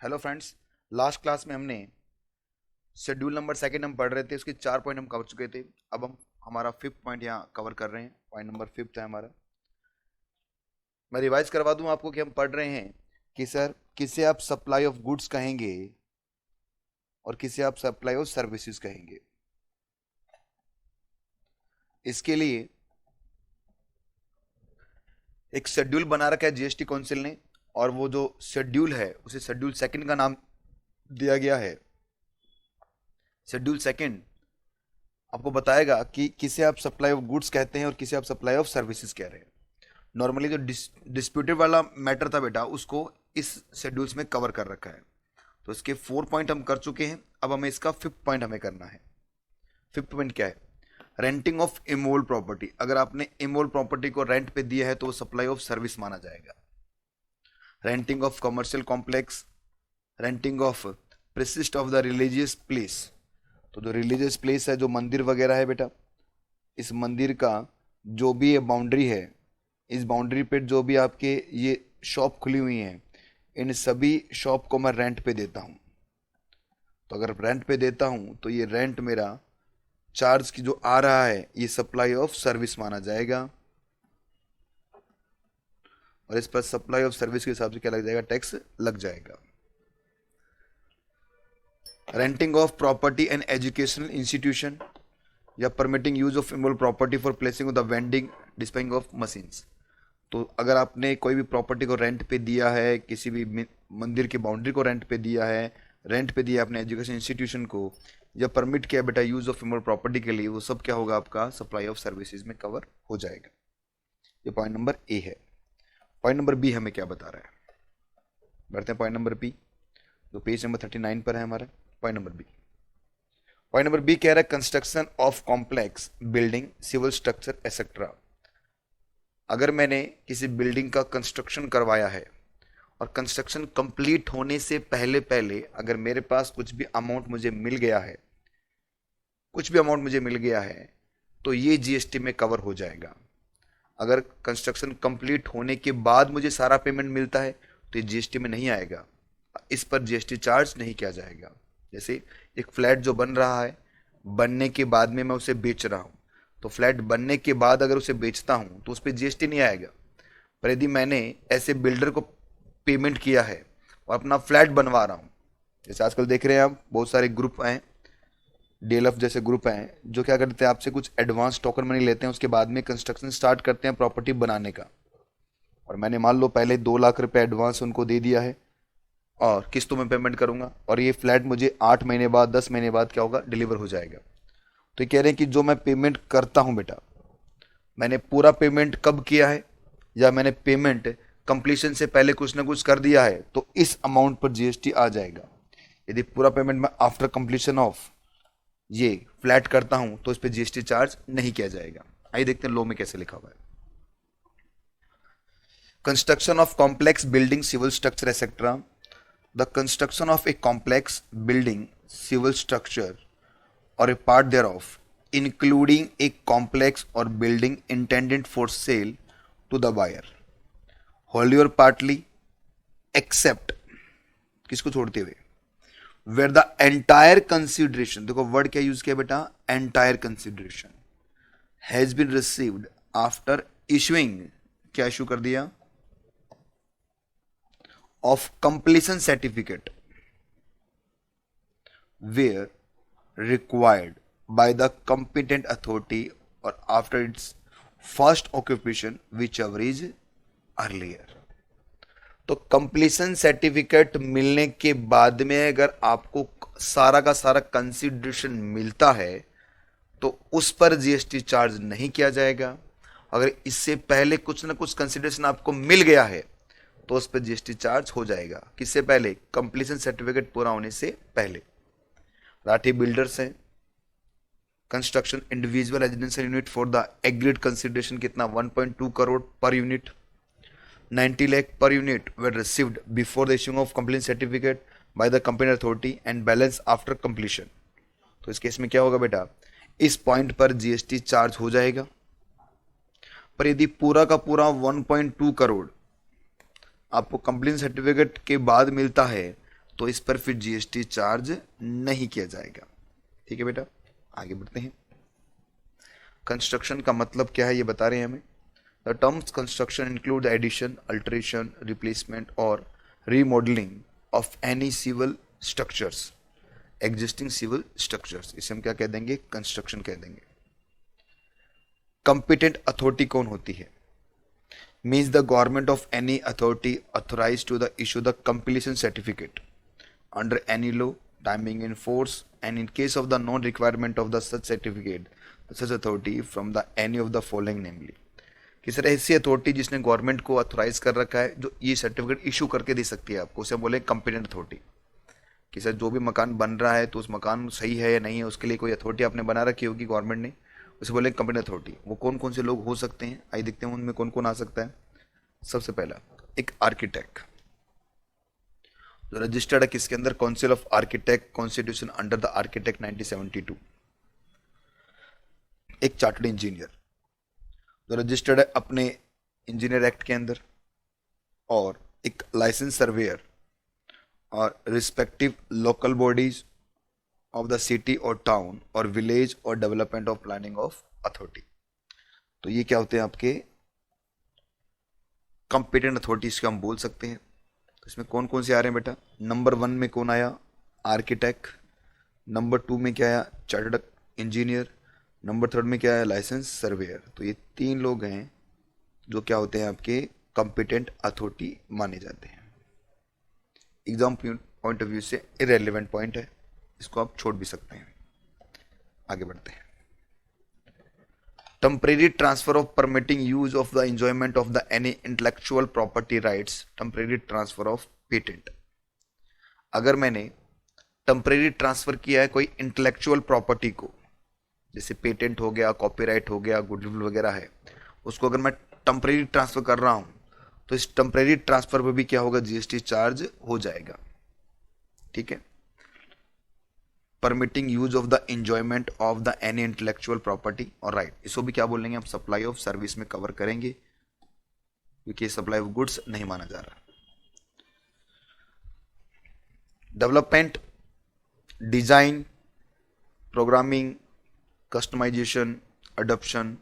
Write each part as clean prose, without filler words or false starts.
Hello friends. Last class में हमने schedule number second हम पढ़ रहे थे, उसके 4 पॉइंट हम कर चुके थे। अब हम हमारा फिफ्थ पॉइंट यहाँ कवर कर रहे हैं। पॉइंट नंबर फिफ्थ है हमारा। मैं रिवाइज करवा दूं आपको कि हम पढ़ रहे हैं कि सर किसे आप सप्लाई ऑफ गुड्स कहेंगे और किसे आप सप्लाई ऑफ सर्विसेज कहेंगे। इसके लिए एक शेड्यूल बना रखा है जीएसटी काउंसिल ने, और वो जो शेड्यूल है उसे शेड्यूल सेकंड का नाम दिया गया है। शेड्यूल सेकंड आपको बताएगा कि किसे आप सप्लाई ऑफ गुड्स कहते हैं और किसे आप सप्लाई ऑफ सर्विसेज कह रहे हैं। नॉर्मली जो डिस्प्यूटेड वाला मैटर था बेटा, उसको इस शेड्यूल्स में कवर कर रखा है। तो इसके 4 पॉइंट हम कर चुके हैं। अब हमें इसका फिफ्थ पॉइंट हमें करना है। फिफ्थ पॉइंट क्या है? रेंटिंग ऑफ इमोल्ड प्रॉपर्टी। अगर आपने इमोल्ड प्रॉपर्टी को रेंट पे दिया है तो वो सप्लाई ऑफ सर्विस माना जाएगा। Renting of commercial complex, renting of precincts of the religious place. तो जो रिलीजियस प्लेस है, जो मंदिर वगैरह है बेटा, इस मंदिर का जो भी ये बाउंड्री है, इस बाउंड्री पे जो भी आपके ये शॉप खुली हुई हैं, इन सभी शॉप को मैं रेंट पे देता हूँ। तो अगर रेंट पे देता हूँ तो ये रेंट मेरा चार्ज की जो आ रहा है ये सप्लाई ऑफ सर्विस माना जाएगा, और इस पर सप्लाई ऑफ सर्विस के हिसाब से क्या लग जाएगा? टैक्स लग जाएगा। Renting of property and educational institution या permitting use of immovable property for placing the vending dispensing of machines. तो अगर आपने कोई भी प्रॉपर्टी को रेंट पे दिया है, किसी भी मंदिर की बाउंड्री को रेंट पे दिया है, रेंट पे दिया अपने एजुकेशन इंस्टीट्यूशन को, या परमिट किया बेटा यूज ऑफ इमोल प्रॉपर्टी के लिए, वो सब क्या होगा? आपका सप्लाई ऑफ सर्विसेज में कवर हो जाएगा। ये पॉइंट नंबर ए है। पॉइंट नंबर बी हमें क्या बता रहा है? बढ़ते हैं पॉइंट नंबर बी, जो पेज नंबर 39 पर है हमारा। Point number B, point number B कह रहा है construction of complex building civil structure etcetera. अगर मैंने किसी बिल्डिंग का कंस्ट्रक्शन करवाया है और कंस्ट्रक्शन कंप्लीट होने से पहले पहले अगर मेरे पास कुछ भी अमाउंट मुझे मिल गया है, कुछ भी अमाउंट मुझे मिल गया है, तो ये जीएसटी में कवर हो जाएगा। अगर कंस्ट्रक्शन कंप्लीट होने के बाद मुझे सारा पेमेंट मिलता है तो ये जीएसटी में नहीं आएगा, इस पर जीएसटी चार्ज नहीं किया जाएगा। जैसे एक फ्लैट जो बन रहा है, बनने के बाद में मैं उसे बेच रहा हूँ, तो फ्लैट बनने के बाद अगर उसे बेचता हूँ तो उस पर जीएसटी नहीं आएगा। पर यदि मैंने ऐसे बिल्डर को पेमेंट किया है और अपना फ्लैट बनवा रहा हूँ, जैसे आजकल देख रहे हैं आप बहुत सारे ग्रुप हैं, डीएलएफ जैसे ग्रुप हैं, जो क्या करते हैं आपसे कुछ एडवांस टोकन मनी लेते हैं, उसके बाद में कंस्ट्रक्शन स्टार्ट करते हैं प्रॉपर्टी बनाने का। और मैंने मान लो पहले 2 लाख रुपए एडवांस उनको दे दिया है और किस्तों में पेमेंट करूंगा, और ये फ्लैट मुझे 8 महीने बाद 10 महीने बाद क्या होगा? डिलीवर हो जाएगा। तो ये कह रहे हैं कि जो मैं पेमेंट करता हूं बेटा, मैंने पूरा पेमेंट कब किया है, या मैंने पेमेंट कंप्लीशन से पहले कुछ ना कुछ कर दिया है, तो इस अमाउंट पर जीएसटी आ जाएगा। यदि पूरा पेमेंट मैं आफ्टर कंप्लीशन ऑफ ये फ्लैट करता हूं तो इस पर जीएसटी चार्ज नहीं किया जाएगा। आइए देखते हैं लॉ में कैसे लिखा हुआ है। Construction of complex building civil structure etcetera. The construction of a complex building, civil structure, or a part thereof, including a complex or building intended for sale to the buyer, wholly or partly, except किसको छोड़ते हुए, where the entire consideration, देखो word क्या use किया बेटा? entire consideration has been received after issuing, क्या issue कर दिया? of completion certificate where required by the competent authority or after its first occupation whichever is earlier। तो completion certificate मिलने के बाद में अगर आपको सारा का सारा कंसिडरेशन मिलता है तो उस पर जीएसटी चार्ज नहीं किया जाएगा। अगर इससे पहले कुछ ना कुछ कंसिडरेशन आपको मिल गया है तो उस पर जीएसटी चार्ज हो जाएगा। किससे पहले? कंप्लीशन सर्टिफिकेट पूरा होने से पहले। राठी बिल्डर्स हैं, construction individual residential unit for the agreed consideration कितना? 1.2 crore per unit. 90 lakh per unit were received before the issuing of completion certificate by the company authority and balance after completion. तो इस case में क्या होगा बेटा? इस पॉइंट पर जीएसटी चार्ज हो जाएगा। पर यदि पूरा का पूरा 1.2 करोड़ आपको कंप्लीशन सर्टिफिकेट के बाद मिलता है तो इस पर फिर जीएसटी चार्ज नहीं किया जाएगा। ठीक है बेटा, आगे बढ़ते हैं। कंस्ट्रक्शन का मतलब क्या है ये बता रहे हैं हमें। The terms construction include addition, alteration, replacement और remodelling of any civil structures, existing civil structures, इसे हम क्या कह देंगे, कंस्ट्रक्शन कह देंगे। कंपिटेंट अथॉरिटी कौन होती है, means the government of any authority authorise to the issue the completion certificate under any law timing in force and in case of the non requirement of the such certificate such authority from the any of the following namely. कि sir ऐसी authority जिसने government को authorise कर रखा है जो ये certificate issue करके दे सकती है आपको, उसे बोले कंपिटेंट अथॉरिटी। कि सर जो भी मकान बन रहा है तो उस मकान सही है या नहीं है, उसके लिए कोई अथॉरिटी आपने बना रखी होगी गवर्नमेंट ने, उसे बोले कंपिटेंट अथॉरिटी। वो कौन कौन से लोग हो सकते हैं, आइए देखते हैं उनमें कौन कौन आ सकता है। सबसे पहला एक आर्किटेक्ट, जो रजिस्टर्ड है किसके अंदर, council of architect constitution under the architect 1972। एक चार्टर्ड इंजीनियर जो रजिस्टर्ड है अपने इंजीनियर एक्ट के अंदर, और एक लाइसेंस सर्वेयर और respective local bodies of the city और टाउन और विलेज और development of planning of authority. तो ये क्या होते हैं आपके कंपिटेंट अथॉरिटीज के हम बोल सकते हैं। तो इसमें कौन कौन से आ रहे हैं बेटा, नंबर 1 में कौन आया, आर्किटेक्ट। नंबर 2 में क्या आया, चार्टर्ड इंजीनियर। नंबर 3 में क्या आया, लाइसेंस सर्वेयर। तो ये 3 लोग हैं जो क्या होते हैं आपके कंपिटेंट अथॉरिटी माने जाते हैं। एग्जाम पॉइंट ऑफ व्यू से इरेलीवेंट पॉइंट है, इसको आप छोड़ भी सकते हैं। आगे बढ़ते हैं। Temporary transfer of permitting use of the enjoyment of the any intellectual property rights, temporary transfer of patent. अगर मैंने टेम्परेरी ट्रांसफर किया है कोई इंटेलेक्चुअल प्रॉपर्टी को, जैसे पेटेंट हो गया, कॉपीराइट हो गया, गुडविल वगैरह है, उसको अगर मैं टेम्परेरी ट्रांसफर कर रहा हूं तो इस टेम्परेरी ट्रांसफर पर भी क्या होगा, जीएसटी चार्ज हो जाएगा। ठीक है। Permitting use of the enjoyment of the any intellectual property और राइट, इसको भी क्या बोलेंगे हम, सप्लाई ऑफ सर्विस में कवर करेंगे, क्योंकि सप्लाई ऑफ गुड्स नहीं माना जा रहा। Development, design, programming, customization, adoption,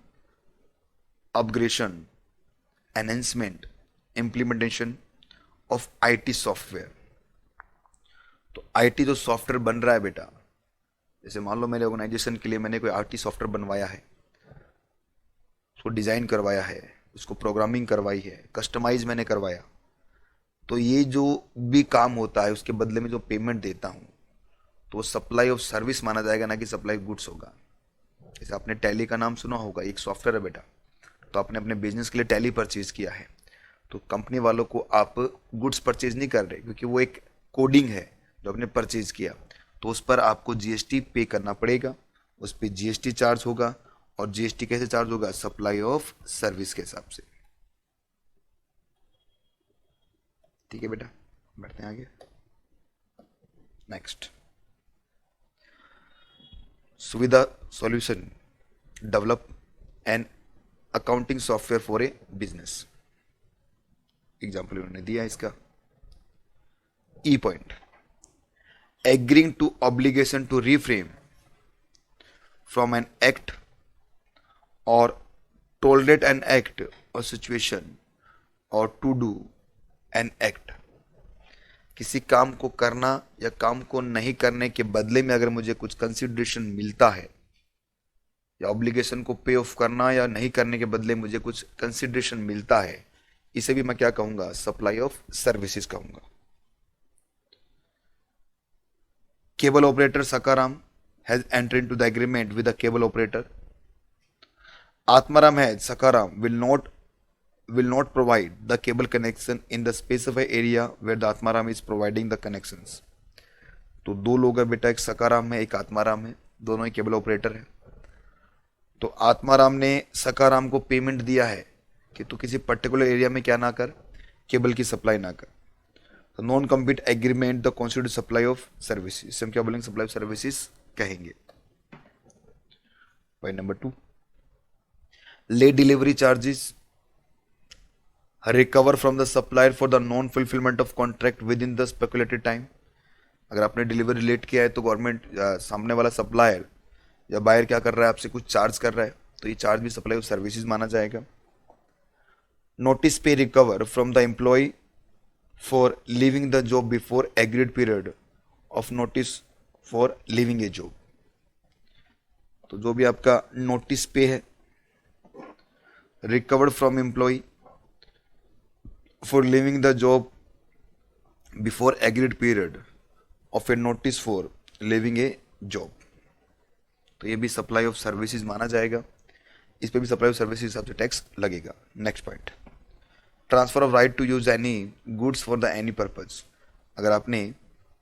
upgradation, enhancement, implementation of IT software. तो आईटी जो सॉफ्टवेयर बन रहा है बेटा, जैसे मान लो मेरे ऑर्गेनाइजेशन के लिए मैंने कोई आईटी सॉफ्टवेयर बनवाया है, उसको डिजाइन करवाया है, उसको प्रोग्रामिंग करवाई है, कस्टमाइज मैंने करवाया, तो ये जो भी काम होता है उसके बदले में जो पेमेंट देता हूं तो सप्लाई ऑफ सर्विस माना जाएगा, ना कि सप्लाई ऑफ गुड्स होगा। जैसे आपने टैली का नाम सुना होगा, एक सॉफ्टवेयर है बेटा, तो आपने अपने बिजनेस के लिए टैली परचेज किया है, तो कंपनी वालों को आप गुड्स परचेज नहीं कर रहे, क्योंकि वो एक कोडिंग है जो आपने परचेज किया, तो उस पर आपको जीएसटी पे करना पड़ेगा, उस पर जीएसटी चार्ज होगा। और जीएसटी कैसे चार्ज होगा, सप्लाई ऑफ सर्विस के हिसाब से। ठीक है बेटा, बढ़ते हैं आगे। नेक्स्ट, सुविधा solution develop an accounting software for a business. Example उन्होंने दिया इसका। ई point, agreeing to obligation to refrain from an act or tolerate an act or situation or to do an act। किसी काम को करना या काम को नहीं करने के बदले में अगर मुझे कुछ कंसिडरेशन मिलता है, या ऑब्लिगेशन को पे ऑफ करना या नहीं करने के बदले मुझे कुछ कंसिडरेशन मिलता है, इसे भी मैं क्या कहूंगा, सप्लाई ऑफ सर्विसेज कहूंगा। Cable operator Sakaram has entered into the agreement with the cable operator. Atmaram has Sakaram will not provide the cable connection in the specified area where the Atmaram is providing the connections. तो 2 लोग है बेटा, एक सकाराम है, एक आत्माराम है, दोनों ही cable operator है। तो आत्माराम ने सकाराम को पेमेंट दिया है कि तू किसी पर्टिकुलर एरिया में क्या ना कर, केबल की सप्लाई ना कर। Non compete agreement the constitute supply of services, हम क्या बोलेंगे, सप्लाई ऑफ सर्विसेज कहेंगे। Point number 2, late delivery charges recover from the supplier for the non fulfilment of contract within the speculated time. अगर आपने delivery late किया है तो government सामने वाला सप्लायर या बायर क्या कर रहा है, आपसे कुछ चार्ज कर रहा है, तो ये चार्ज भी सप्लाई ऑफ सर्विसेज माना जाएगा। Notice pay recover from the employ for leaving the job before agreed period of notice for leaving a job. तो जो भी आपका नोटिस पे है, recovered from employ for leaving the job before agreed period of a notice for leaving a job, तो ये भी supply of services माना जाएगा। इस पे भी सप्लाई ऑफ सर्विसेज हिसाब से टैक्स लगेगा। Next point, transfer of right to use any goods for the any purpose. अगर आपने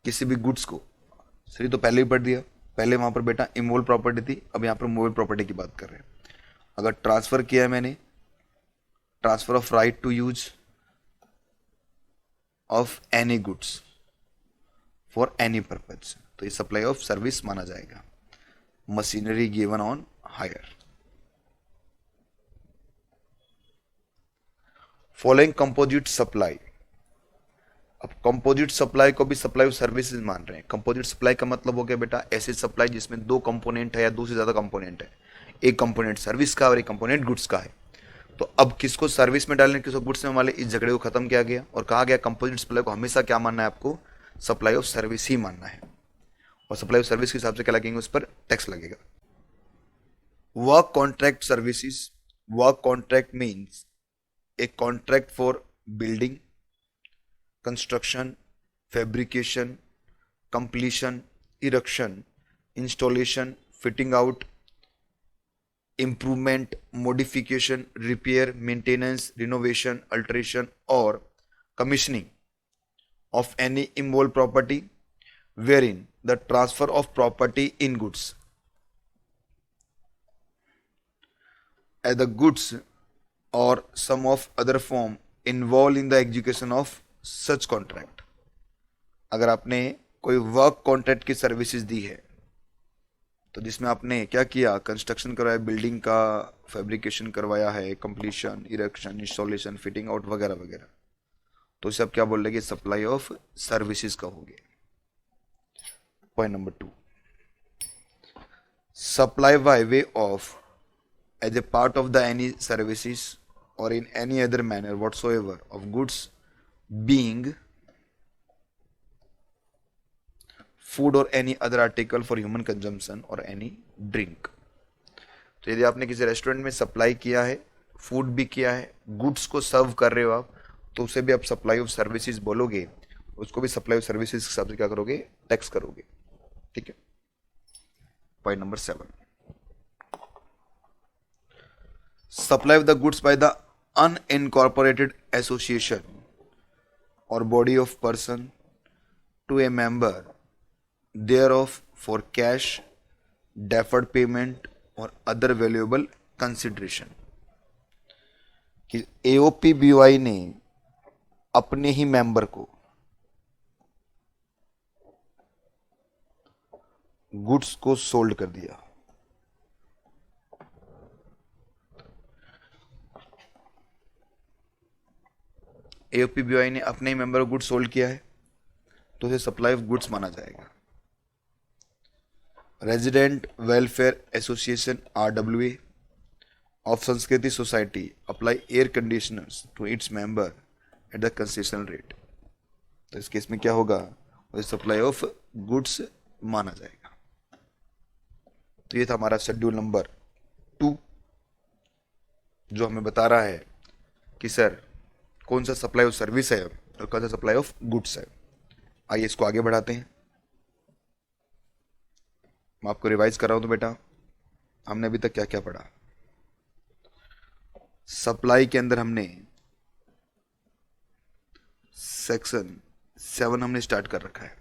किसी भी गुड्स को, सही तो पहले ही पढ़ दिया, पहले वहां पर बेटा इमूवेबल प्रॉपर्टी थी, अब यहाँ पर मूवेबल प्रॉपर्टी की बात कर रहे हैं। अगर ट्रांसफर किया है मैंने, transfer of right to use of any goods for any purpose, तो ये सप्लाई ऑफ सर्विस माना जाएगा। Machinery given on hire. Following composite supply. अब कंपोजिट सप्लाई को भी सप्लाई ऑफ सर्विसेज मान रहे हैं। कंपोजिट सप्लाई का मतलब हो गया बेटा ऐसी सप्लाई जिसमें दो कंपोनेंट है या दो से ज्यादा कंपोनेंट है, एक कंपोनेंट सर्विस का और एक कंपोनेंट गुड्स का है। तो अब किसको सर्विस में डालने, किसको गुड्स में वाले, इस झगड़े को खत्म किया गया और कहा गया कंपोजिट सप्लाई को हमेशा क्या मानना है, आपको सप्लाई ऑफ सर्विस ही मानना है, और सप्लाई ऑफ सर्विस के हिसाब से क्या लगेंगे, उस पर टैक्स लगेगा। Work contract services. Work contract means a contract for building, construction, fabrication, completion, erection, installation, fitting out, improvement, modification, repair, maintenance, renovation, alteration or commissioning of any immovable property wherein the transfer of property in goods as the goods or some of other form involved in the execution of such contract। अगर आपने कोई work contract की services दी है, तो जिसमें आपने क्या किया, कंस्ट्रक्शन करवाया, बिल्डिंग का फैब्रिकेशन करवाया है, completion, erection, installation, fitting out वगैरह वगैरह, तो इसे आप क्या बोल रहे, सप्लाई ऑफ सर्विसेज कहोगे। Point number 2, supply by way of as a part of the any services or in any other manner whatsoever of goods being food or any other article for human consumption or any drink। तो यदि आपने किसी restaurant में supply किया है, food भी किया है, गुड्स को सर्व कर रहे हो आप, तो उसे भी आप सप्लाई ऑफ सर्विसेज बोलोगे, उसको भी सप्लाई ऑफ सर्विसेज के हिसाब से क्या करोगे, टैक्स करोगे। ठीक है। Point number 7, supply of the goods by the unincorporated association or body of person to a member thereof for cash, deferred payment or other valuable consideration। कि AOPBY ने अपने ही मेंबर को गुड्स को सोल्ड कर दिया, AOPBY ने अपने ही मेंबर को गुड्स सोल्ड किया है, तो उसे सप्लाई ऑफ गुड्स माना जाएगा। Resident welfare association RWA of Sanskriti society apply air conditioners to its member at the concessional rate, तो इस केस में क्या होगा, उसे सप्लाई ऑफ गुड्स माना जाएगा। तो ये था हमारा शेड्यूल नंबर 2, जो हमें बता रहा है कि सर कौन सा सप्लाई ऑफ सर्विस है और कौन सा सप्लाई ऑफ गुड्स है। आइए इसको आगे बढ़ाते हैं। मैं आपको रिवाइज कर रहा हूं, तो बेटा हमने अभी तक क्या क्या पढ़ा। सप्लाई के अंदर हमने सेक्शन 7 हमने स्टार्ट कर रखा है।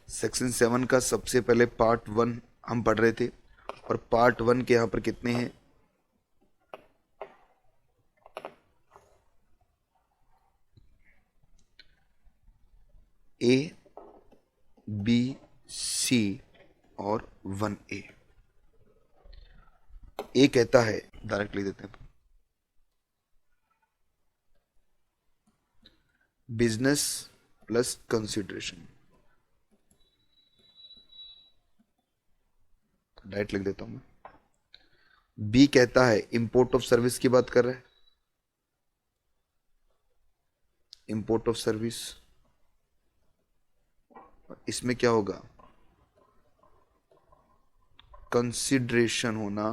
सेक्शन 7 का सबसे पहले पार्ट 1 हम पढ़ रहे थे, और पार्ट 1 के यहां पर कितने हैं, A, B, C और 1A। ए कहता है, डायरेक्ट लिख देते हैं, बिजनेस प्लस कंसिडरेशन। डायरेक्ट लिख देता हूं मैं। बी कहता है इंपोर्ट ऑफ सर्विस की बात कर रहा है, इंपोर्ट ऑफ सर्विस। इसमें क्या होगा, कंसिडरेशन होना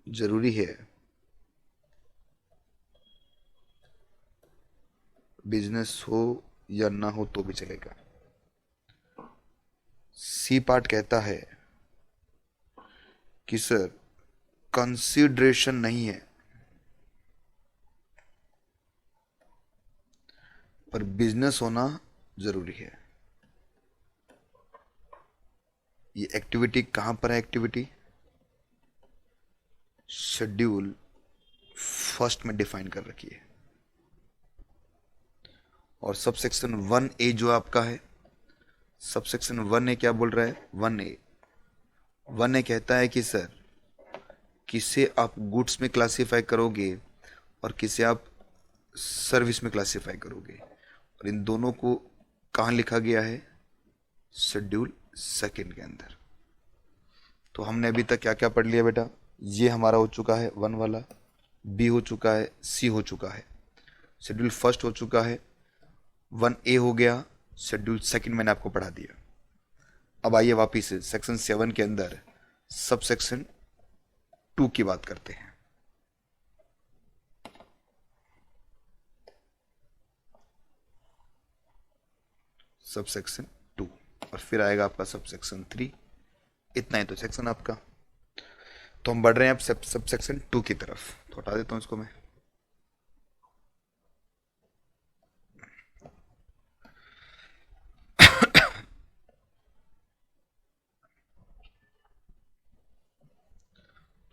जरूरी है, बिजनेस हो या ना हो तो भी चलेगा। सी पार्ट कहता है कि सर कंसिडरेशन नहीं है पर बिजनेस होना जरूरी है। ये एक्टिविटी कहां पर है, एक्टिविटी शेड्यूल फर्स्ट में डिफाइन कर रखी है। और सब सेक्शन 1A जो आपका है, सब सेक्शन 1A क्या बोल रहा है, 1A कहता है कि सर किसे आप गुड्स में क्लासिफाई करोगे और किसे आप सर्विस में क्लासिफाई करोगे, और इन दोनों को कहाँ लिखा गया है, शेड्यूल सेकंड के अंदर। तो हमने अभी तक क्या क्या पढ़ लिया बेटा, ये हमारा हो चुका है 1 वाला, बी हो चुका है, सी हो चुका है, शेड्यूल फर्स्ट हो चुका है, 1A हो गया, शेड्यूल सेकंड मैंने आपको पढ़ा दिया। अब आइए वापिस से सेक्शन 7 के अंदर सब सेक्शन 2 की बात करते हैं। सब सेक्शन 2 और फिर आएगा आपका सब सेक्शन 3। इतना ही तो सेक्शन आपका। तो हम बढ़ रहे हैं अब सब सेक्शन 2 की तरफ। तो हटा देता हूं इसको मैं।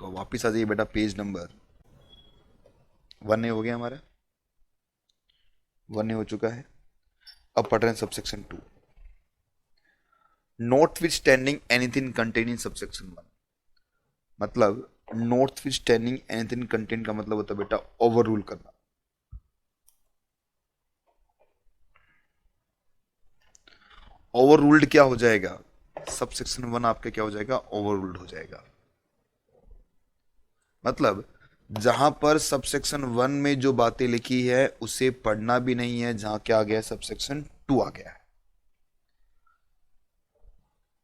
तो वापिस आ जाइए बेटा, पेज नंबर 1A हो गया हमारा, 1A हो चुका है। अब पढ़ रहे हैं subsection 2। Not with standing anything contain in subsection 1, मतलब not with standing anything contain का मतलब होता है बेटा ओवर रूल करना। ओवर रूल्ड क्या हो जाएगा, सबसेक्शन 1 आपके क्या हो जाएगा, ओवर रूल्ड हो जाएगा। मतलब जहां पर सबसेक्शन 1 में जो बातें लिखी है उसे पढ़ना भी नहीं है, जहां क्या आ गया, सबसेक्शन 2 आ गया है।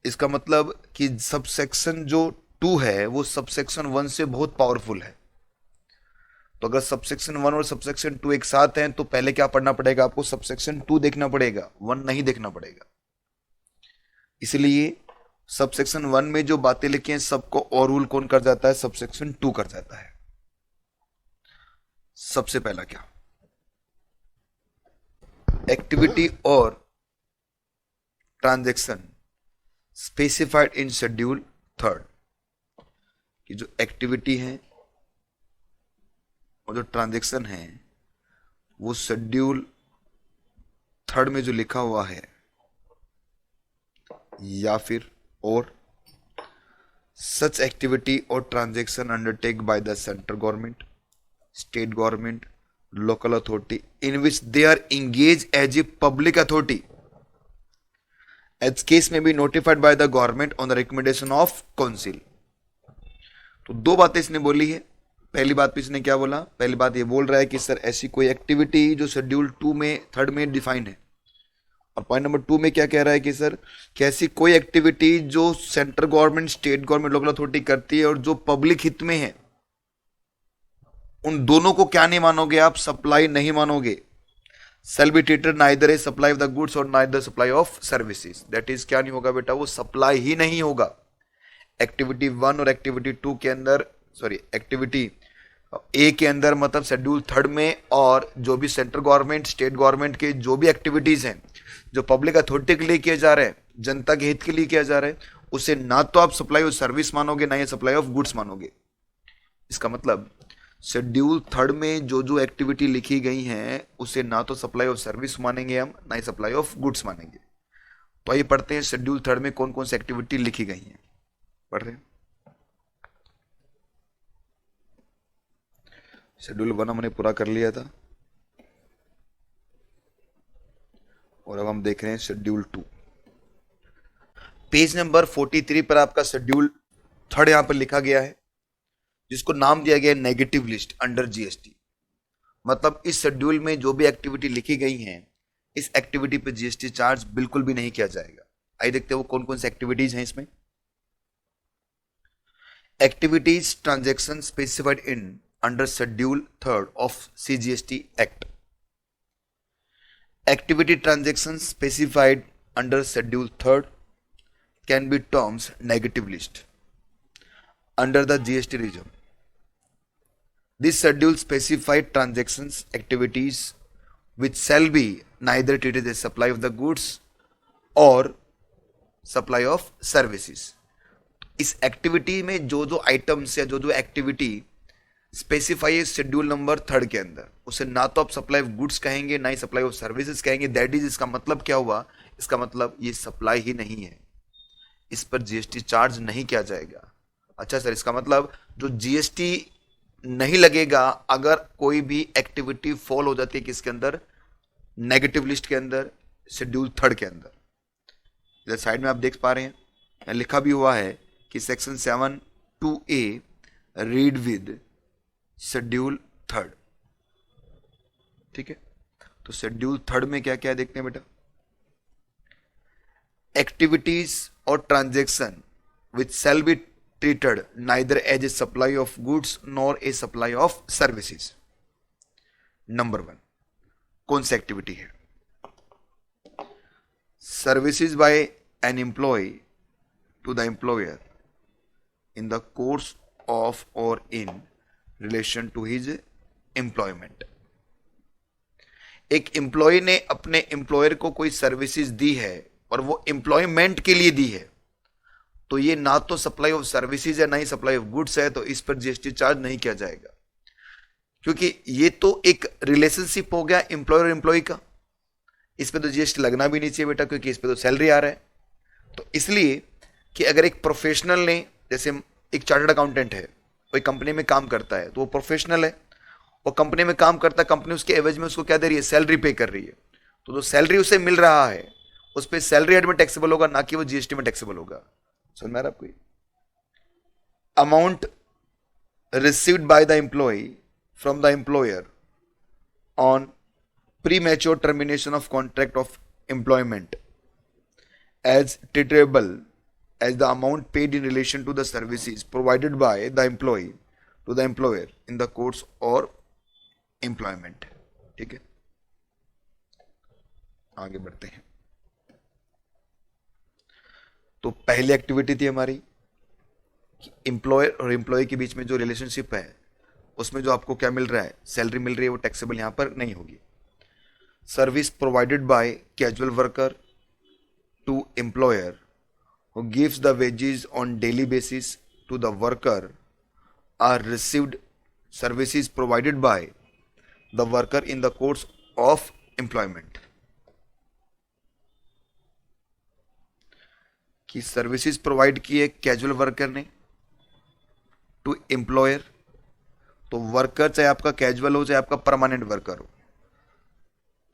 इसका मतलब कि सबसेक्शन जो 2 है वो सबसेक्शन 1 से बहुत पावरफुल है। तो अगर सबसेक्शन 1 और सबसेक्शन 2 एक साथ हैं तो पहले क्या पढ़ना पड़ेगा आपको, सबसेक्शन 2 देखना पड़ेगा, 1 नहीं देखना पड़ेगा। इसलिए सबसेक्शन 1 में जो बातें लिखी हैं सबको और रूल कौन कर जाता है, सबसेक्शन 2 कर जाता है। सबसे पहला क्या, एक्टिविटी और ट्रांजैक्शन स्पेसिफाइड इन शेड्यूल 3 कि जो एक्टिविटी है और जो ट्रांजैक्शन है वो शेड्यूल 3 में जो लिखा हुआ है, या फिर और सच एक्टिविटी और transaction undertake by the central government, state government, local authority in which they are engaged as a public authority as case may be notified by the government on the recommendation of council. तो दो बातें इसने बोली है। पहली बात पे इसने क्या बोला, पहली बात ये बोल रहा है कि सर ऐसी कोई एक्टिविटी जो शेड्यूल 2 में 3 में डिफाइन है, और पॉइंट नंबर 2 में क्या कह रहा है कि सर कैसी कोई एक्टिविटी जो central government, state government, local authority करती है और जो पब्लिक हित में है, उन दोनों को क्या नहीं मानोगे आप, सप्लाई नहीं मानोगे। Shall be treated neither a supply of the goods और neither supply of services, that is क्या नहीं होगा बेटा, वो सप्लाई ही नहीं होगा। एक्टिविटी 1 और एक्टिविटी 2 के अंदर, सॉरी एक्टिविटी ए के अंदर मतलब शेड्यूल 3 में, और जो भी सेंट्रल गवर्नमेंट, स्टेट गवर्नमेंट के जो भी एक्टिविटीज हैं जो पब्लिक अथॉरिटी के लिए किए जा रहे हैं, जनता के हित के लिए किया जा रहा है, उसे ना तो आप सप्लाई ऑफ सर्विस मानोगे ना ही सप्लाई ऑफ गुड्स मानोगे। इसका मतलब शेड्यूल 3 में जो जो एक्टिविटी लिखी गई हैं उसे ना तो सप्लाई ऑफ सर्विस मानेंगे हम, ना ही सप्लाई ऑफ गुड्स मानेंगे। तो आइए पढ़ते हैं शेड्यूल 3 में कौन कौन सी एक्टिविटी लिखी गई हैं। पढ़ रहे हैं शेड्यूल 1 हमने पूरा कर लिया था, और अब हम देख रहे हैं शेड्यूल 2। पेज नंबर 43 पर आपका शेड्यूल थर्ड यहां पर लिखा गया है, जिसको नाम दिया गया है नेगेटिव लिस्ट अंडर जीएसटी। मतलब इस शेड्यूल में जो भी एक्टिविटी लिखी गई हैं, इस एक्टिविटी पे जीएसटी चार्ज बिल्कुल भी नहीं किया जाएगा। आइए देखते हैं वो कौन कौन सी एक्टिविटीज हैं इसमें। Activities transaction specified in under schedule third of CGST act. Activity transactions specified under Schedule 3rd can be terms negative list under the GST regime. This schedule specified transactions activities which shall be neither treated as supply of the goods or supply of services. इस activity में जो जो items या जो जो activity specify है schedule number third के अंदर, उसे ना तो आप सप्लाई ऑफ गुड्स कहेंगे ना ही सप्लाई ऑफ सर्विसेज कहेंगे। दैट इज, इसका मतलब क्या हुआ, इसका मतलब ये सप्लाई ही नहीं है, इस पर जीएसटी चार्ज नहीं किया जाएगा। अच्छा सर, इसका मतलब जो जीएसटी नहीं लगेगा अगर कोई भी एक्टिविटी फॉल हो जाती है किसके अंदर, नेगेटिव लिस्ट के अंदर, शेड्यूल थर्ड के अंदर। इधर साइड में आप देख पा रहे हैं लिखा भी हुआ है कि section 7(2)(a) read with schedule third. ठीक है, तो शेड्यूल थर्ड में क्या क्या है देखते हैं बेटा। एक्टिविटीज और transaction which shall be treated neither as a supply of goods nor a supply of services. Number 1 कौन सी एक्टिविटी है, services by an employee to the employer in the course of और in relation to his employment. एक employee ने अपने employer को कोई services दी है और वो एम्प्लॉयमेंट के लिए दी है, तो ये ना तो सप्लाई ऑफ सर्विसेज है ना ही सप्लाई ऑफ गुड्स है, तो इस पर जीएसटी चार्ज नहीं किया जाएगा, क्योंकि ये तो एक रिलेशनशिप हो गया एम्प्लॉयर और एम्प्लॉय का। इस पर तो जीएसटी लगना भी नहीं चाहिए बेटा, क्योंकि इस पर तो सैलरी आ रहा है। तो इसलिए कि अगर एक प्रोफेशनल ने, जैसे एक चार्टर्ड अकाउंटेंट है, कोई कंपनी में काम करता है, तो वो प्रोफेशनल है, वो कंपनी में काम करता है, कंपनी उसके एवज में उसको क्या दे रही है, सैलरी पे कर रही है। तो जो सैलरी उसे मिल रहा है उस पर सैलरी हेड में टैक्सेबल होगा, ना कि वो जीएसटी में टैक्सेबल होगा। समझ में आ रहा है आपको? Amount received by the employ from the employer on premature termination of contract of employment as treatable as the amount paid in relation to the services provided by the employee to the employer in the course or employment। ठीक है, आगे बढ़ते हैं। तो पहली activity थी हमारी employer और एम्प्लॉय के बीच में जो रिलेशनशिप है, उसमें जो आपको क्या मिल रहा है, सैलरी मिल रही है, वो टैक्सेबल यहां पर नहीं होगी। Service provided by casual worker to employer who gives the wages on daily basis to the worker are received services provided by the worker in the course of employment। कि services provide की है casual worker ने to employer, तो worker चाहे आपका casual हो चाहे आपका परमानेंट वर्कर हो,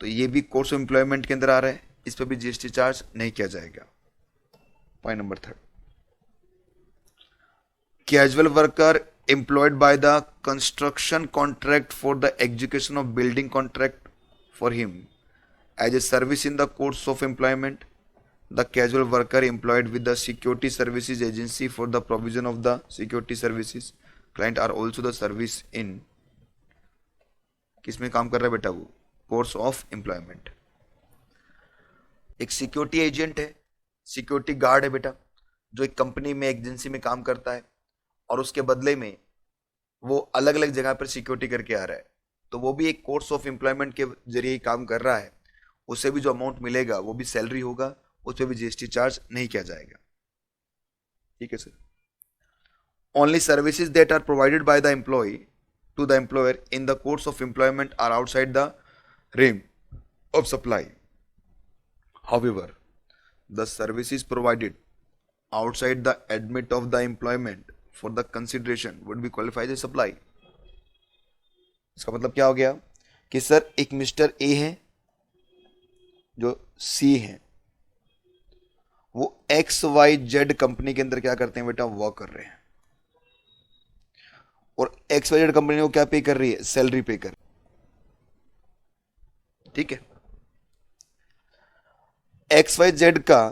तो ये भी कोर्स ऑफ एम्प्लॉयमेंट के अंदर आ रहा है, इस पर भी जीएसटी चार्ज नहीं किया जाएगा। Point number 3, casual worker employed by the construction contract for the execution of building contract for him as a service in the course of employment, the casual worker employed with the security services agency for the provision of the security services client are also the service in, किसमें काम कर रहा है बेटा, वो course of employment. एक security agent है, security guard है बेटा, जो एक कंपनी में एजेंसी में काम करता है और उसके बदले में वो अलग अलग जगह पर सिक्योरिटी करके आ रहा है, तो वो भी एक कोर्स ऑफ एम्प्लॉयमेंट के जरिए काम कर रहा है। उसे भी जो अमाउंट मिलेगा वो भी सैलरी होगा, उस पर भी जीएसटी चार्ज नहीं किया जाएगा। ठीक है sir. Only services that are provided by the employ to the employer in the course of employment are outside the realm of supply. However, the services provided outside the admit of the employment for the consideration would be qualified as supply। इसका मतलब क्या हो गया कि sir एक mister A है जो सी है, वो XYZ कंपनी के अंदर क्या करते हैं बेटा, वर्क कर रहे हैं। और XYZ कंपनी को क्या पे कर रही है, सैलरी पे कर, ठीक है। XYZ का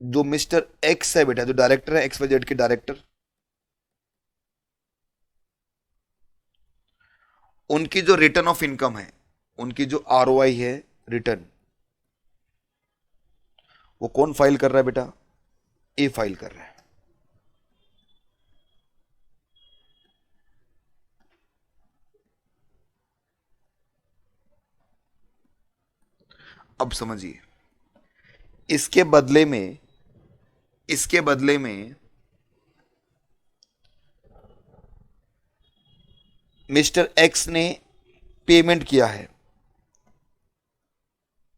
जो मिस्टर एक्स है बेटा, जो डायरेक्टर है XYZ के डायरेक्टर, उनकी जो रिटर्न ऑफ इनकम है, उनकी जो ROI है रिटर्न, वो कौन फाइल कर रहा है बेटा, ए फाइल कर रहा है। अब समझिए, इसके बदले में, इसके बदले में मिस्टर एक्स ने पेमेंट किया है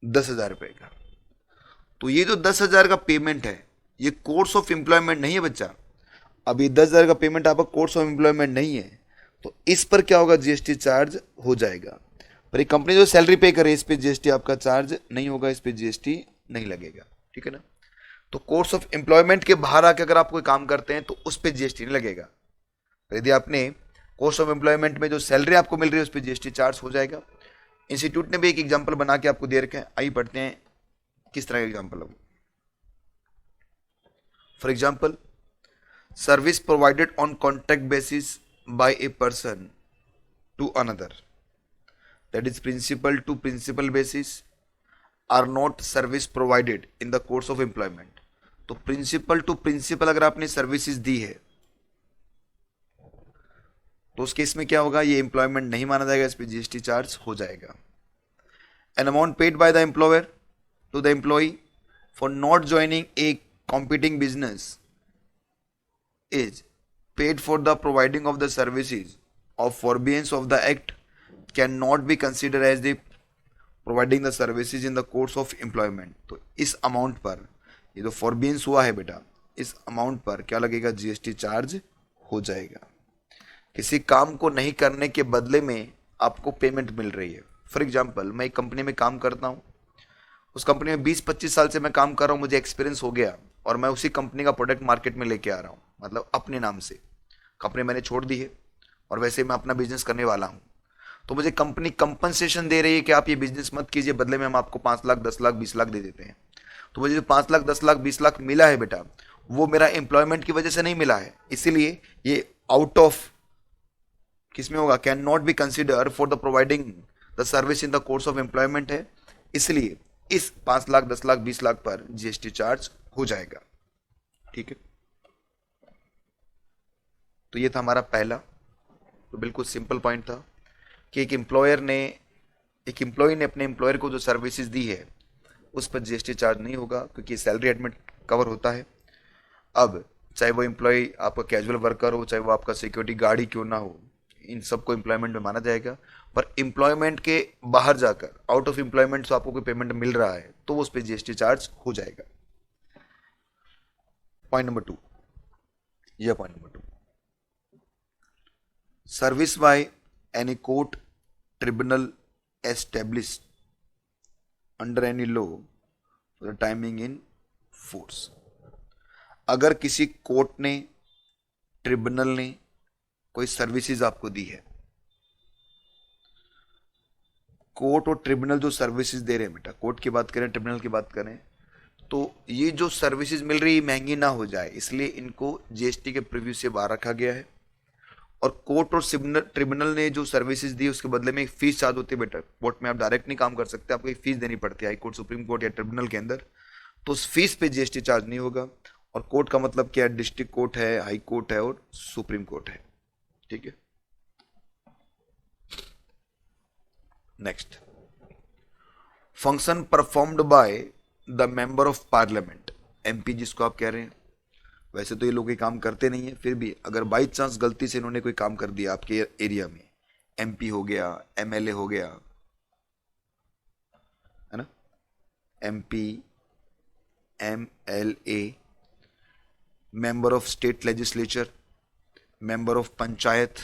10,000 रुपए का। तो ये जो 10,000 का पेमेंट है, ये कोर्स ऑफ एम्प्लॉयमेंट नहीं है बच्चा। अभी 10,000 का पेमेंट आपका कोर्स ऑफ एम्प्लॉयमेंट नहीं है, तो इस पर क्या होगा, जीएसटी चार्ज हो जाएगा। पर ये कंपनी जो सैलरी पे करे, इस पे जीएसटी आपका चार्ज नहीं होगा, इस पे जीएसटी नहीं लगेगा, ठीक है ना। तो कोर्स ऑफ एम्प्लॉयमेंट के बाहर आके अगर आप कोई काम करते हैं तो उस पर जीएसटी नहीं लगेगा। यदि आपने कोर्स ऑफ एम्प्लॉयमेंट में जो सैलरी आपको मिल रही है उस पर जीएसटी चार्ज हो जाएगा। इंस्टीट्यूट ने भी एक एग्जाम्पल बना के आपको दे रखे हैं, आइए पढ़ते हैं किस तरह का एग्जाम्पल है। For example, service provided on contract basis by a person to another, that is principal to principal basis, are not service provided in the course of employment. तो प्रिंसिपल टू प्रिंसिपल अगर आपने services दी है तो उस case में क्या होगा, ये एम्प्लॉयमेंट नहीं माना जाएगा, इस पर जीएसटी चार्ज हो जाएगा। An amount paid by the employer to the employee for not joining a competing business is paid for the providing of the services of forbearance of the act cannot be considered as the providing the services in the course of employment। तो इस amount पर, ये जो forbearance हुआ है बेटा, इस amount पर क्या लगेगा, जीएसटी चार्ज हो जाएगा। किसी काम को नहीं करने के बदले में आपको पेमेंट मिल रही है। फॉर एग्जाम्पल, मैं एक कंपनी में काम करता हूँ, उस कंपनी में 20-25 साल से मैं काम कर रहा हूँ, मुझे एक्सपीरियंस हो गया और मैं उसी कंपनी का प्रोडक्ट मार्केट में लेके आ रहा हूँ, मतलब अपने नाम से। कंपनी मैंने छोड़ दी है और वैसे मैं अपना बिजनेस करने वाला हूँ, तो मुझे कंपनी कंपनसेशन दे रही है कि आप ये बिजनेस मत कीजिए, बदले में हम आपको 5 लाख 10 लाख 20 लाख दे देते हैं। तो मुझे जो 5 लाख 10 लाख 20 लाख मिला है बेटा, वो मेरा एम्प्लॉयमेंट की वजह से नहीं मिला है, इसीलिए ये आउट ऑफ किस में होगा, can not be consider for the providing the service in the course of employment है, इसलिए इस 5 लाख 10 लाख 20 लाख पर जीएसटी चार्ज हो जाएगा, ठीक है। तो ये था हमारा पहला, तो बिल्कुल सिंपल पॉइंट था कि एक एम्प्लॉय ने अपने एम्प्लॉयर को जो सर्विसेज दी है उस पर जीएसटी चार्ज नहीं होगा, क्योंकि सैलरी एडमिट कवर होता है। अब चाहे वो एम्प्लॉय आपका कैजुअल वर्कर हो, चाहे वो आपका सिक्योरिटी गार्ड ही क्यों ना हो, इन सबको एम्प्लॉयमेंट में माना जाएगा। पर एम्प्लॉयमेंट के बाहर जाकर, आउट ऑफ एम्प्लॉयमेंट से आपको कोई पेमेंट मिल रहा है तो उस पर जीएसटी चार्ज हो जाएगा। पॉइंट नंबर 2, यह point number 2, service by any court tribunal established under any law for the timing in force. अगर किसी कोर्ट ने, ट्रिब्यूनल ने कोई सर्विसेज आपको दी है, कोर्ट और ट्रिब्यूनल जो सर्विसेज दे रहे हैं बेटा, कोर्ट की बात करें ट्रिब्यूनल की बात करें, तो ये जो सर्विसेज मिल रही है महंगी ना हो जाए, इसलिए इनको जीएसटी के प्रीव्यू से बाहर रखा गया है। और कोर्ट और ट्रिब्यूनल ने जो सर्विसेज दी उसके बदले में एक फीस चार्ज होती है बेटा। कोर्ट में आप डायरेक्ट नहीं काम कर सकते, आपको एक फीस देनी पड़ती है, हाई कोर्ट, सुप्रीम कोर्ट या ट्रिब्यूनल के अंदर, तो उस फीस पे जीएसटी चार्ज नहीं होगा। और कोर्ट का मतलब क्या है, डिस्ट्रिक्ट कोर्ट है, हाई कोर्ट है और सुप्रीम कोर्ट है, ठीक है। Next, function performed by the member of parliament, MP जिसको आप कह रहे हैं। वैसे तो ये लोग ये काम करते नहीं है, फिर भी अगर बाई चांस गलती से इन्होंने कोई काम कर दिया आपके एरिया में, एमपी हो गया, एमएलए हो गया, है ना, MP, MLA, member of state legislature, member of panchayat,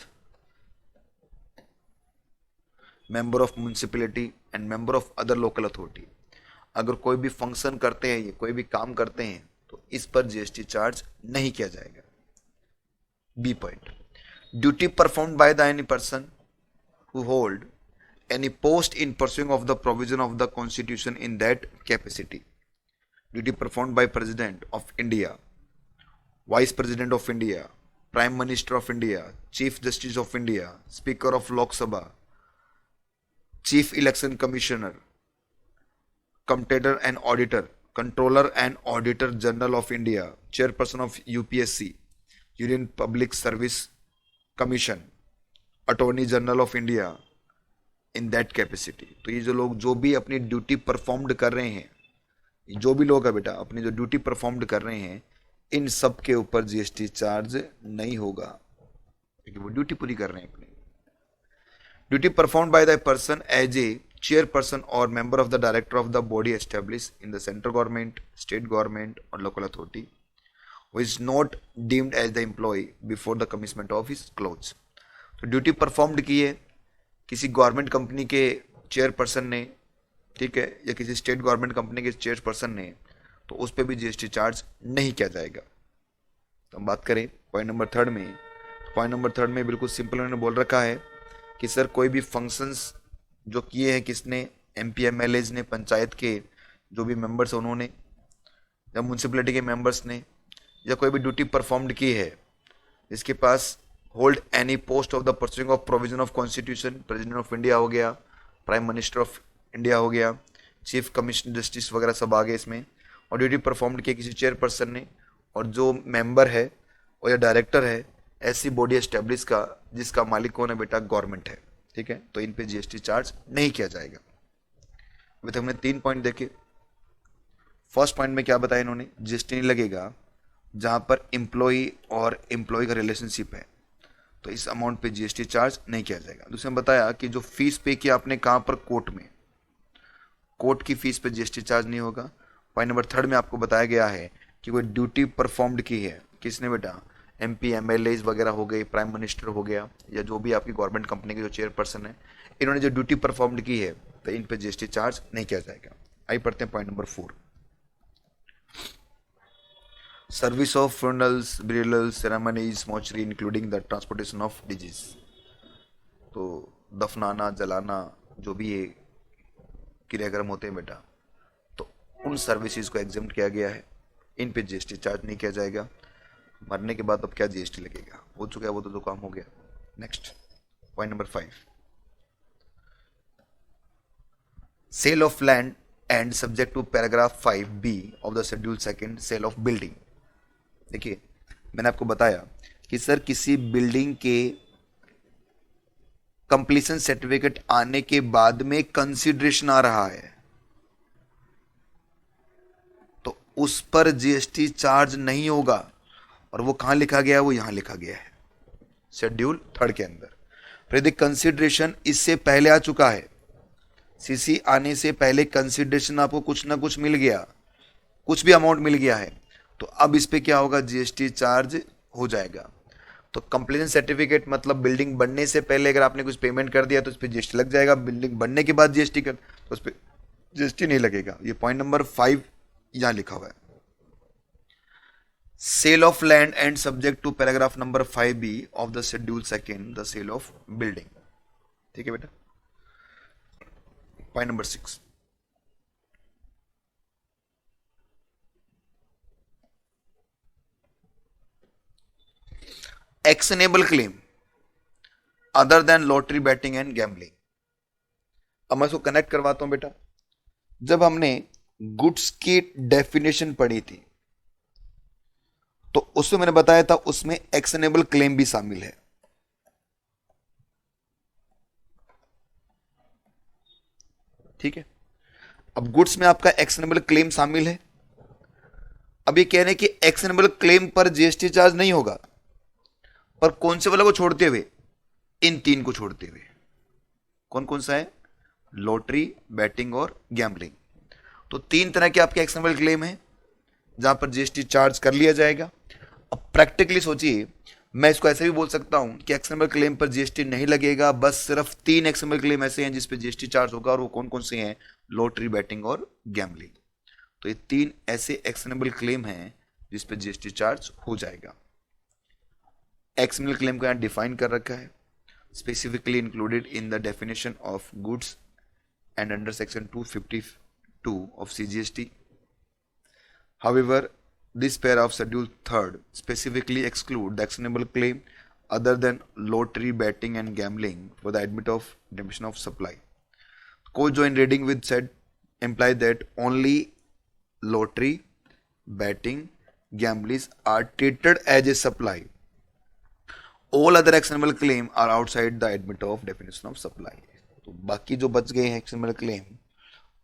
member of municipality and member of other local authority, अगर कोई भी फंक्शन करते हैं, ये कोई भी काम करते हैं, तो इस पर जीएसटी चार्ज नहीं किया जाएगा। B point, duty performed by the any person who hold any post in pursuing of the provision of the constitution in that capacity. Duty performed by President of India, Vice President of India, Prime Minister of India, Chief Justice of India, Speaker of Lok Sabha, Chief Election Commissioner, Controller and Auditor General of India, Chairperson of UPSC, Union Public Service Commission, attorney general of India in that capacity. तो ये जो लोग जो भी अपनी duty performed कर रहे हैं, जो भी लोग है बेटा अपनी जो ड्यूटी परफॉर्म्ड कर रहे हैं, इन सब के ऊपर जीएसटी चार्ज नहीं होगा क्योंकि वो ड्यूटी पूरी कर रहे हैं अपनी। Duty performed by the person as a chairperson और member of the director of the body establish in the central government, state government और local authority who is not deemed as the employee before the commitment of his clause. तो duty performed की है किसी government company के chairperson ने, ठीक है, या किसी स्टेट गवर्नमेंट कंपनी के चेयरपर्सन ने, तो उस पर भी जीएसटी चार्ज नहीं किया जाएगा। तो हम बात करें पॉइंट नंबर थर्ड में। पॉइंट नंबर थर्ड में बिल्कुल सिंपल उन्होंने बोल रखा है कि सर कोई भी फंक्शंस जो किए हैं किसने, MP MLAs ने, पंचायत के जो भी मेंबर्स हैं उन्होंने, या म्यूनसिपलिटी के मेंबर्स ने, या कोई भी ड्यूटी परफॉर्म्ड की है जिसके पास hold any post of the pursuing of provision of constitution, president of India हो गया, प्राइम मिनिस्टर ऑफ इंडिया हो गया, चीफ कमिश्नर जस्टिस वगैरह सब आ गए इसमें, और ड्यूटी परफॉर्म्ड किया किसी चेयरपर्सन ने, और जो मेंबर है और या डायरेक्टर है ऐसी बॉडी एस्टेब्लिश का जिसका मालिक कौन है बेटा, गवर्नमेंट है, ठीक है, तो इन पे जीएसटी चार्ज नहीं किया जाएगा। अभी तक हमने 3 पॉइंट देखे। फर्स्ट पॉइंट में क्या बताया इन्होंने, जीएसटी नहीं लगेगा जहां पर एम्प्लॉय और एम्प्लॉय का रिलेशनशिप है, तो इस अमाउंट पे जीएसटी चार्ज नहीं किया जाएगा। दूसरे में बताया कि जो फीस पे किया आपने कहां पर, कोर्ट में, कोर्ट की फीस पे जीएसटी चार्ज नहीं होगा। पॉइंट नंबर थर्ड में आपको बताया गया है कि कोई ड्यूटी परफॉर्म्ड की है किसने बेटा, MP MLAs वगैरह हो गए, प्राइम मिनिस्टर हो गया, या जो भी आपकी गवर्नमेंट कंपनी के जो चेयरपर्सन है, इन्होंने जो ड्यूटी परफॉर्म्ड की है तो इन पे जीएसटी चार्ज नहीं किया जाएगा। आइए पढ़ते हैं point number 4। Service of funerals, burials, ceremonies, mortuary including the transportation of deceased। तो दफनाना, जलाना, जो भी ये क्रियाक्रम होते हैं बेटा, तो उन सर्विसेज को एग्जेम्प्ट किया गया है, इन पे जीएसटी चार्ज नहीं किया जाएगा। मरने के बाद अब क्या जीएसटी लगेगा, हो चुका है वो तो काम हो गया। Next point number 5, sale of land and subject to paragraph 5B of the schedule second, sale of building. देखिए मैंने आपको बताया कि सर किसी बिल्डिंग के कंप्लीशन सर्टिफिकेट आने के बाद में कंसीडरेशन आ रहा है तो उस पर जीएसटी चार्ज नहीं होगा, और वो कहां लिखा गया है, वो यहां लिखा गया है शेड्यूल 3 के अंदर। फिर यदि कंसीडरेशन इससे पहले आ चुका है, सीसी आने से पहले कंसीडरेशन आपको कुछ ना कुछ मिल गया, कुछ भी अमाउंट मिल गया है, तो अब इस पे क्या होगा, जीएसटी चार्ज हो जाएगा। तो कंप्लीशन सर्टिफिकेट मतलब बिल्डिंग बनने से पहले अगर आपने कुछ पेमेंट कर दिया तो उस पर जीएसटी लग जाएगा, बिल्डिंग बनने के बाद जीएसटी कर तो उस पर जीएसटी नहीं लगेगा। ये पॉइंट नंबर 5 यहां लिखा हुआ है, sale of land and subject to paragraph number 5B of the schedule second, the sale of building. ठीक है बेटा। Point number 6, actionable claim other than lottery, betting and gambling. अब मैं इसको कनेक्ट करवाता हूं बेटा। जब हमने गुड्स की डेफिनेशन पढ़ी थी तो उसमें मैंने बताया था उसमें एक्शनेबल क्लेम भी शामिल है। ठीक है, अब गुड्स में आपका एक्शनेबल क्लेम शामिल है। अब ये कह रहे हैं कि एक्शनेबल क्लेम पर जीएसटी चार्ज नहीं होगा, पर कौन से वाला को छोड़ते हुए, इन 3 को छोड़ते हुए। कौन कौन सा है, लॉटरी, बैटिंग और गैम्बलिंग। तो 3 तरह के आपके एक्शनेबल क्लेम है जहां पर जीएसटी चार्ज कर लिया जाएगा। अब प्रैक्टिकली सोचिए, मैं इसको ऐसे भी बोल सकता हूं कि एक्शनेबल क्लेम पर जीएसटी नहीं लगेगा, बस सिर्फ 3 एक्शनेबल क्लेम ऐसे हैं जिस पे जीएसटी चार्ज होगा, और वो कौन कौन से हैं, लॉटरी, बैटिंग और गैम्बलिंग। तो ये 3 ऐसे एक्शनेबल क्लेम हैं जिस पे जीएसटी चार्ज हो जाएगा। एक्सएमएल क्लेम को यहाँ डिफाइन कर रखा है, specifically included in the definition of goods and under section 252 of CGST. However, this pair of schedule 3rd specifically exclude the actionable claim other than lottery, betting and gambling for the admit of redemption of supply. Co-joint reading with said imply that only lottery, betting, gamblings are treated as a supply. All other actionable claim are outside the admit of definition of supply. तो बाकी जो बच गए हैं XML claim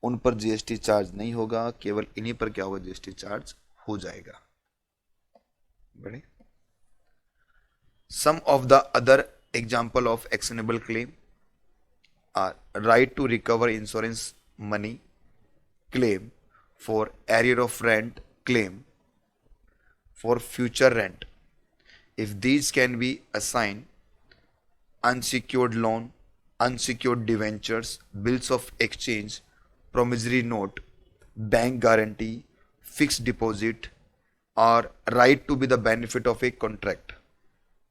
उन पर GST charge नहीं होगा, केवल इन्हीं पर क्या होगा, जीएसटी चार्ज हो जाएगा। बड़े some of the other example of actionable claim are right to recover insurance money claim for arrear of rent claim for future rent if these can be assign unsecured loan, unsecured debentures, bills of exchange, promissory note, bank guarantee, fixed deposit और right to be the benefit of a contract।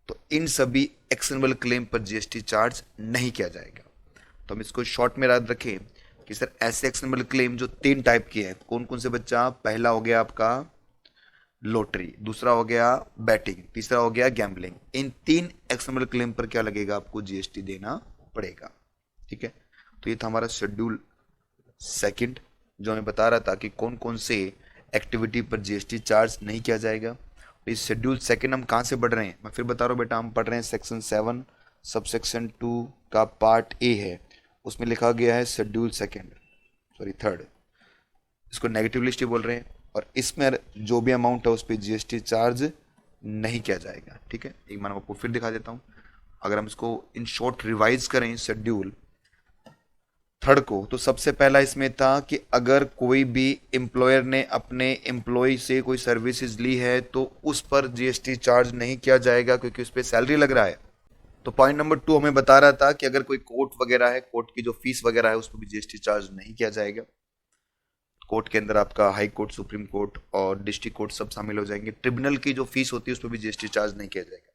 तो इन सभी actionable claim पर GST charge नहीं किया जाएगा। तो हम इसको शॉर्ट में याद रखें कि सर ऐसे एक्शनेबल क्लेम जो 3 टाइप के हैं, कौन कौन से बच्चा? पहला हो गया आपका लॉटरी, दूसरा हो गया बैटिंग, तीसरा हो गया गैम्बलिंग। इन 3 एक्शनेबल क्लेम पर क्या लगेगा? आपको जीएसटी देना पड़ेगा। ठीक है, तो ये था हमारा शेड्यूल 2 जो हमें बता रहा था कि कौन कौन से एक्टिविटी पर जीएसटी चार्ज नहीं किया जाएगा। तो इस शेड्यूल 2 हम कहाँ से पढ़ रहे हैं? मैं फिर बता रहा हूँ बेटा, हम पढ़ रहे हैं सेक्शन 7 सबसेक्शन 2 का पार्ट ए है, उसमें लिखा गया है शेड्यूल 3, इसको नेगेटिव लिस्ट बोल रहे हैं, और इसमें जो भी अमाउंट है उस पर जीएसटी चार्ज नहीं किया जाएगा। ठीक है, एक बार आपको फिर दिखा देता हूँ। अगर हम इसको इन शॉर्ट रिवाइज करें शेड्यूल 3 को, तो सबसे पहला इसमें था कि अगर कोई भी एम्प्लॉयर ने अपने एम्प्लॉय से कोई सर्विसेज ली है तो उस पर जीएसटी चार्ज नहीं किया जाएगा क्योंकि उस पर सैलरी लग रहा है। तो पॉइंट नंबर 2 हमें बता रहा था कि अगर कोई कोर्ट वगैरह है, कोर्ट की जो फीस वगैरह है उस पर भी जीएसटी चार्ज नहीं किया जाएगा। कोर्ट के अंदर आपका हाई कोर्ट, सुप्रीम कोर्ट और डिस्ट्रिक्ट कोर्ट सब शामिल हो जाएंगे। ट्रिब्यूनल की जो फीस होती है उस पर भी जीएसटी चार्ज नहीं किया जाएगा।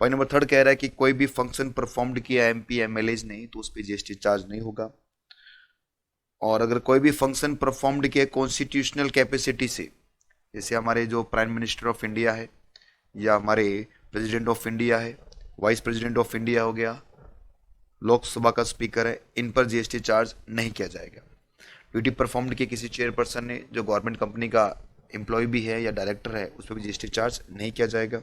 पॉइंट नंबर 3 कह रहा है कि कोई भी फंक्शन परफॉर्म्ड किया एमपी एमएलएज ने तो उस पर जीएसटी चार्ज नहीं होगा। और अगर कोई भी फंक्शन परफॉर्म्ड किया कॉन्स्टिट्यूशनल कैपेसिटी से, जैसे हमारे जो प्राइम मिनिस्टर ऑफ इंडिया है या हमारे प्रेसिडेंट ऑफ इंडिया है, वाइस प्रेसिडेंट ऑफ इंडिया हो गया, लोकसभा का स्पीकर है, इन पर जीएसटी चार्ज नहीं किया जाएगा। ड्यूटी परफॉर्म्ड की किसी चेयरपर्सन ने जो गवर्नमेंट कंपनी का एम्प्लॉय भी है या डायरेक्टर है उस पर भी जीएसटी चार्ज नहीं किया जाएगा।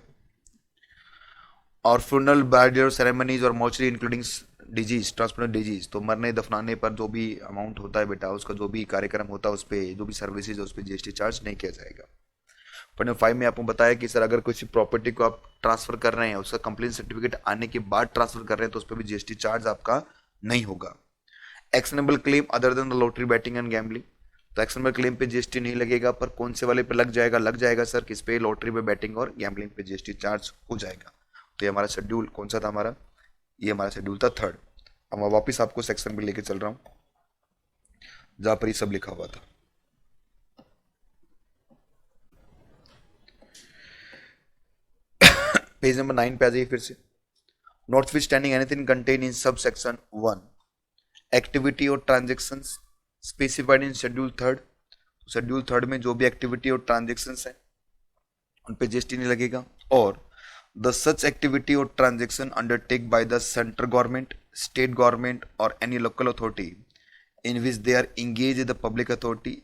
और फ्यूनरल बैरियर सेरेमनीज और mortuary including disease, transplant disease, तो मरने दफनाने पर जो भी अमाउंट होता है बेटा, उसका जो भी कार्यक्रम होता है उस पर, जो भी सर्विसेज है उस पर जीएसटी चार्ज नहीं किया जाएगा। पॉइंट 5 में आपको बताया कि सर अगर किसी प्रॉपर्टी को आप ट्रांसफर कर रहे हैं, उसका कंप्लेंट सर्टिफिकेट आने के बाद ट्रांसफर कर रहे हैं तो उस पर भी जीएसटी चार्ज आपका नहीं होगा। Actionable claim other then the lottery, betting and gambling, तो एक्शनेबल क्लेम पे जीएसटी नहीं लगेगा, पर कौन से वाले पे लग जाएगा? लग जाएगा सर किस पे? लॉटरी पे, बैटिंग और गैम्बलिंग पे जीएसटी चार्ज हो जाएगा। तो ये हमारा शेड्यूल कौन सा था? हमारा ये हमारा शेड्यूल था 3। अब मैं वापिस आपको सेक्शन पे लेके चल रहा हूँ जहां पर ये सब लिखा हुआ था। पेज नंबर 9 पे आ जाइए फिर से। Notwithstanding anything contain in sub section 1 activity और transaction specified in schedule 3, schedule 3 में जो भी एक्टिविटी और ट्रांजेक्शन है उन पे जीएसटी नहीं लगेगा। और द सच एक्टिविटी और transaction undertake by the central government, state government और any local authority in which they are engage the public authority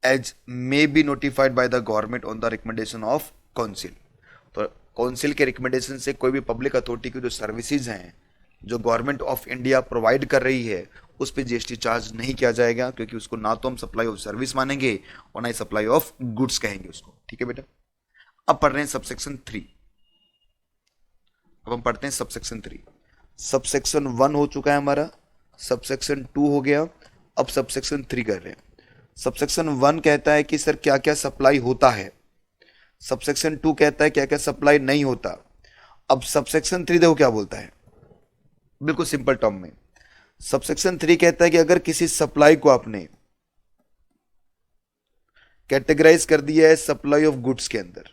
as may be notified by the government on the recommendation of council. तो council के recommendation से कोई भी public authority की जो services हैं जो गवर्नमेंट ऑफ इंडिया प्रोवाइड कर रही है उस पर जीएसटी चार्ज नहीं किया जाएगा, क्योंकि उसको ना तो हम सप्लाई ऑफ सर्विस मानेंगे और ना ही सप्लाई ऑफ गुड्स कहेंगे उसको। ठीक है बेटा, अब पढ़ रहे हैं सबसेक्शन 3। अब हम पढ़ते हैं सबसेक्शन 3। सबसेक्शन 1 हो चुका है हमारा, सबसेक्शन 2 हो गया, अब सबसेक्शन 3 कर रहे हैं। सबसेक्शन 1 कहता है कि सर क्या क्या सप्लाई होता है, सबसेक्शन 2 कहता है क्या क्या सप्लाई नहीं होता। अब सबसेक्शन 3 देखो क्या बोलता है, बिल्कुल सिंपल टर्म में। सबसेक्शन 3 कहता है कि अगर किसी सप्लाई को आपने कैटेगराइज कर दिया है सप्लाई ऑफ गुड्स के अंदर,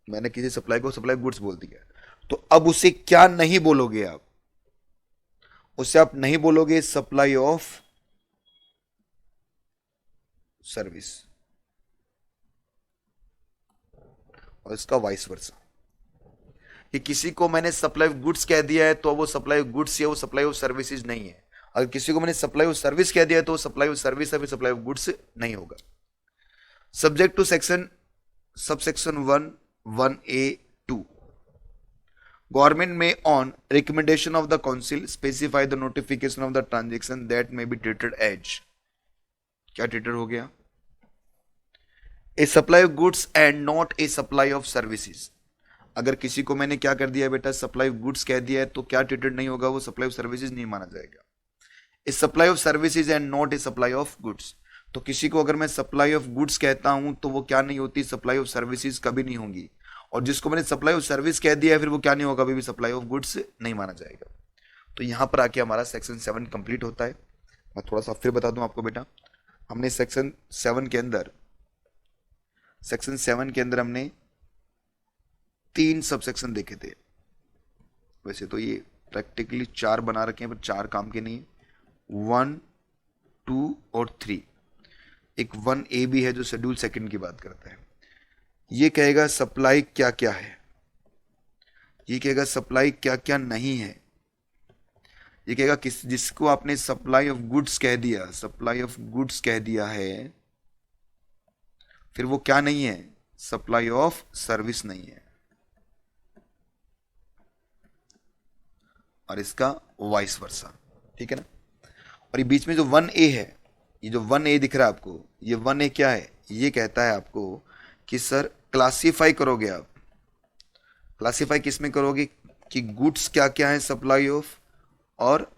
मैंने किसी सप्लाई को सप्लाई गुड्स बोल दिया, तो अब उसे क्या नहीं बोलोगे आप? उसे आप नहीं बोलोगे सप्लाई ऑफ सर्विस, और इसका वाइस वर्सा, कि किसी को मैंने सप्लाई ऑफ गुड्स कह दिया है तो वो सप्लाई ऑफ गुड्स या वो सप्लाई ऑफ सर्विसेज नहीं है। अगर किसी को मैंने सप्लाई ऑफ सर्विस कह दिया है तो वो सप्लाई ऑफ सर्विस है, फिर सप्लाई ऑफ गुड्स नहीं होगा। Subject to section subsection 1(1)(a)(2), government may on recommendation of the council specify the notification of the transaction that may be treated as, क्या ट्रीटेड हो गया? A supply of goods and not a supply of services. अगर किसी को मैंने क्या कर दिया बेटा, सप्लाई ऑफ गुड्स कह दिया है, तो क्या ट्रीटेड नहीं होगा? वो सप्लाई ऑफ सर्विसेज नहीं माना जाएगा। A supply of services and not a supply of goods, तो किसी को अगर मैं सप्लाई ऑफ गुड्स कहता हूं तो वो क्या नहीं होती? सप्लाई ऑफ सर्विसेज कभी नहीं होंगी। और जिसको मैंने सप्लाई ऑफ सर्विस कह दिया है फिर वो क्या नहीं होगा? कभी भी सप्लाई ऑफ गुड्स नहीं माना जाएगा। तो यहां पर आके हमारा सेक्शन 7 कंप्लीट होता है। मैं थोड़ा सा फिर बता दूं आपको बेटा, हमने सेक्शन 7 के अंदर हमने 3 सबसेक्शन देखे थे। वैसे तो ये प्रैक्टिकली 4 बना रखे हैं, पर 4 काम के नहीं, 1, 2 और 3। एक 1A भी है जो शेड्यूल सेकंड की बात करता है। ये कहेगा सप्लाई क्या क्या है, ये कहेगा सप्लाई क्या क्या नहीं है, ये कहेगा किस जिसको आपने सप्लाई ऑफ गुड्स कह दिया, सप्लाई ऑफ गुड्स कह दिया है, फिर वो क्या नहीं है? सप्लाई ऑफ सर्विस नहीं है। और इसका वाइस वर्सा, ठीक है ना। और ये बीच में जो 1A है, ये जो 1A दिख रहा है आपको, ये 1A क्या है? ये कहता है आपको कि सर क्लासिफाई करोगे आप, क्लासिफाई किस में करोगे? कि गुड्स क्या क्या है सप्लाई ऑफ, और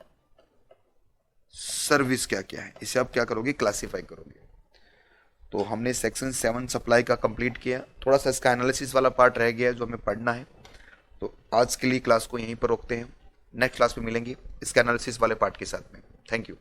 सर्विस क्या क्या है, इसे आप क्या करोगे? क्लासिफाई करोगे। तो हमने सेक्शन 7 सप्लाई का कंप्लीट किया। थोड़ा सा इसका एनालिसिस वाला पार्ट रह गया है जो हमें पढ़ना है, तो आज के लिए क्लास को यहीं पर रोकते हैं। नेक्स्ट क्लास में मिलेंगे इसका एनालिसिस वाले पार्ट के साथ में। Thank you.